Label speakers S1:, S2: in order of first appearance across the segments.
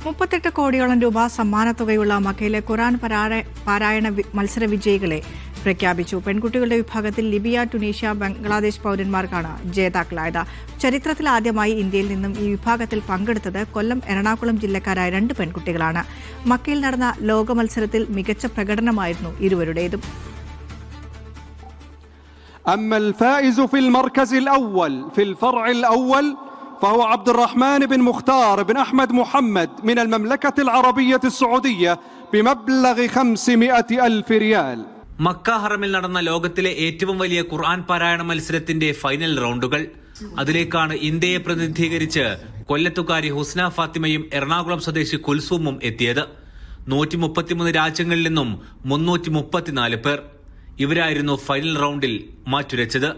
S1: 38 കോടിയോളം രൂപ സമ്മാനത്തുകയുള്ള മക്കയിലെ ഖുർആൻ പാരായണ മത്സര വിജയികളെ പ്രഖ്യാപിച്ചു. പെൺകുട്ടികളുടെ വിഭാഗത്തിൽ ലിബിയ, ടുണീഷ്യ, ബംഗ്ലാദേശ് പൗരന്മാർക്കാണ് ജേതാക്കളായത്. ചരിത്രത്തിലാദ്യമായി ഇന്ത്യയിൽ നിന്നും ഈ വിഭാഗത്തിൽ പങ്കെടുത്തത് കൊല്ലം, എറണാകുളം ജില്ലക്കാരായ 2 പെൺകുട്ടികളാണ്. മക്കയിൽ നടന്ന ലോക മത്സരത്തിൽ മികച്ച പ്രകടനമായിരുന്നു ഇരുവരുടേതും.
S2: أما الفائز في المركز الأول في الفرع الأول فهو عبد الرحمن بن مختار بن أحمد محمد من المملكة العربية السعودية بمبلغ 500,000 ريال.
S3: മക്ക ഹറമിൽ നടന്ന ലോകത്തിലെ ഏറ്റവും വലിയ ഖുർആൻ പാരായണ മത്സരത്തിന്റെ ഫൈനൽ റൗണ്ടുകൾ. അതിലേക്കാണ് ഇന്ത്യയെ പ്രതിനിധീകരിച്ച് കൊല്ലത്തുകാരി ഹുസ്ന ഫാത്തിമയും എറണാകുളം സ്വദേശി കുൽസൂമും എത്തിയത്. 133 രാജ്യങ്ങളിൽ നിന്നും 334 പേർ. ഇവരായിരുന്നു ഫൈനൽ റൗണ്ടിൽ മാറ്റുരച്ചത്.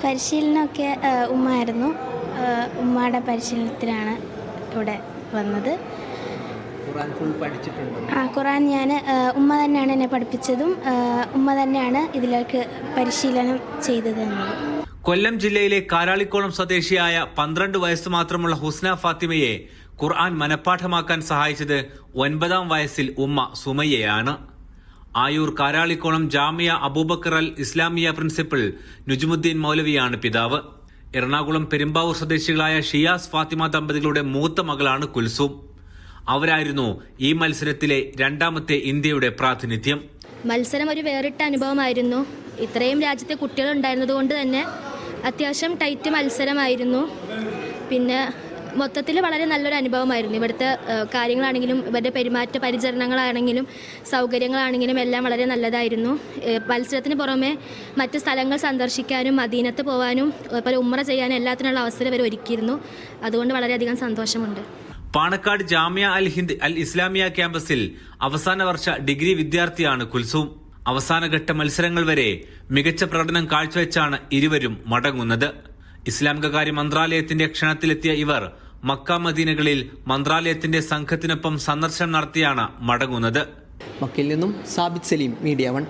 S4: പരിശീലനമൊക്കെ ഉമ്മയായിരുന്നു. ഉമ്മയുടെ പരിശീലനത്തിലാണ് ഇവിടെ വന്നത്. ഖുർആൻ ഞാൻ ഉമ്മ തന്നെയാണ് എന്നെ പഠിപ്പിച്ചതും ഉമ്മ തന്നെയാണ് ഇതിലേക്ക് പരിശീലനം ചെയ്തത്.
S3: കൊല്ലം ജില്ലയിലെ കാരാളിക്കോണം സ്വദേശിയായ 12 വയസ്സ് മാത്രമുള്ള ഹുസ്ന ഫാത്തിമയെ ഖുർആൻ മനഃപ്പാഠമാക്കാൻ സഹായിച്ചത് 9ാം വയസ്സിൽ ഉമ്മ സുമയ്യയാണ്. ആയൂർ കാരാളിക്കോണം ജാമിയ അബൂബക്കർ അൽ ഇസ്ലാമിയ പ്രിൻസിപ്പൽ നുജ്മുദ്ദീൻ മൗലവിയാണ് പിതാവ്. എറണാകുളം പെരുമ്പാവൂർ സ്വദേശികളായ ഷിയാസ് ഫാത്തിമ ദമ്പതികളുടെ മൂത്ത മകളാണ് കുൽസൂം. അവരായിരുന്നു ഈ മത്സരത്തിലെ 2ാമത്തെ ഇന്ത്യയുടെ പ്രാതിനിധ്യം.
S5: മത്സരം ഒരു വേറിട്ട അനുഭവമായിരുന്നു. ഇത്രയും രാജ്യത്തെ കുട്ടികൾ ഉണ്ടായിരുന്നത് കൊണ്ട് തന്നെ അത്യാവശ്യം ടൈറ്റ് മത്സരമായിരുന്നു. പിന്നെ മൊത്തത്തിൽ വളരെ നല്ലൊരു അനുഭവമായിരുന്നു. ഇവിടുത്തെ കാര്യങ്ങളാണെങ്കിലും ഇവരുടെ പെരുമാറ്റ പരിചരണങ്ങളാണെങ്കിലും സൗകര്യങ്ങളാണെങ്കിലും എല്ലാം വളരെ നല്ലതായിരുന്നു. മത്സരത്തിന് പുറമെ മറ്റ് സ്ഥലങ്ങൾ സന്ദർശിക്കാനും മദീനത്ത് പോകാനും അതുപോലെ ഉംറ ചെയ്യാനും എല്ലാത്തിനുള്ള അവസരം ഇവർ ഒരുക്കിയിരുന്നു. അതുകൊണ്ട് വളരെയധികം സന്തോഷമുണ്ട്.
S3: പാണക്കാട് ജാമിയ അൽ ഹിന്ദ് അൽ ഇസ്ലാമിയ ക്യാമ്പസിൽ അവസാന വർഷ ഡിഗ്രി വിദ്യാർത്ഥിയാണ് കുൽസൂം. അവസാനഘട്ട മത്സരങ്ങൾ വരെ മികച്ച പ്രകടനം കാഴ്ചവെച്ചാണ് ഇരുവരും മടങ്ങുന്നത്. ഇസ്ലാമികകാര്യ മന്ത്രാലയത്തിന്റെ ക്ഷണത്തിലെത്തിയ ഇവർ മക്ക മദീനകളിൽ മന്ത്രാലയത്തിന്റെ സംഘത്തിനൊപ്പം സന്ദർശനം നടത്തിയാണ് മടങ്ങുന്നത്.
S6: മക്കയിൽ നിന്നും സാബിത് സലീം, മീഡിയ 1.